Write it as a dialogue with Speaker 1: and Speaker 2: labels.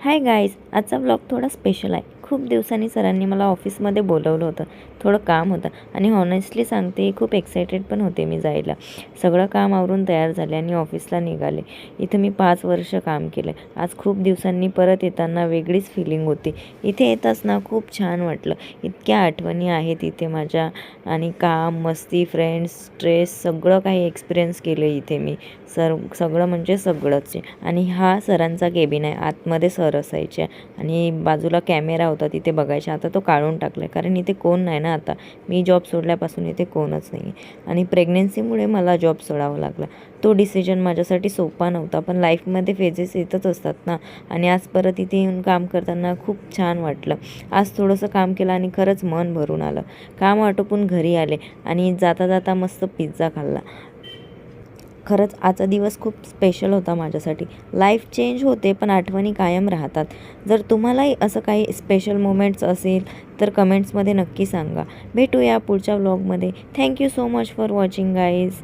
Speaker 1: Hi guys, आजचा blog थोडा special आहे. खूप दिवसांनी सरांनी मला ऑफिसमध्ये बोलवलं होतं. थोडं काम होतं आणि हॉनेस्टली सांगते खूप एक्सायटेड पण होते मी जायला. सगळं काम आवरून तयार झाले आणि ऑफिसला निघाले. इथं मी 5 वर्ष काम केलं. आज खूप दिवसांनी परत येताना वेगळीच फिलिंग होती. इथे येताच ना खूप छान वाटलं. इतक्या आठवणी आहेत इथे माझ्या आणि काम, मस्ती, फ्रेंड्स, स्ट्रेस सगळं काही एक्सपिरियन्स केलं इथे मी. सगळं म्हणजे सगळंच. आणि हा सरांचा केबिन आहे. आतमध्ये सर असायचे आणि बाजूला कॅमेरा होता तिथे बघायचे. आता तो काढून टाकला आहे कारण इथे कोण नाही ना आता. मी जॉब सोडल्यापासून इथे कोणच नाही आहे आणि प्रेग्नन्सीमुळे मला जॉब सोडावा लागला. तो डिसिजन माझ्यासाठी सोपा नव्हता, पण लाईफमध्ये फेजेस येतच असतात ना. आणि आज परत इथे येऊन काम करताना खूप छान वाटलं. आज थोडंसं काम केलं आणि खरंच मन भरून आलं. काम आटोपून घरी आले आणि जाता जाता मस्त पिझ्झा खाल्ला. खरंच आजचा दिवस खूप स्पेशल होता माझ्यासाठी. लाईफ चेंज होते पण आठवणी कायम राहतात. जर तुम्हालाही असं काही स्पेशल मोमेंट्स असेल तर कमेंट्समध्ये नक्की सांगा. भेटूया पुढच्या व्लॉगमध्ये. Thank you so much for watching guys.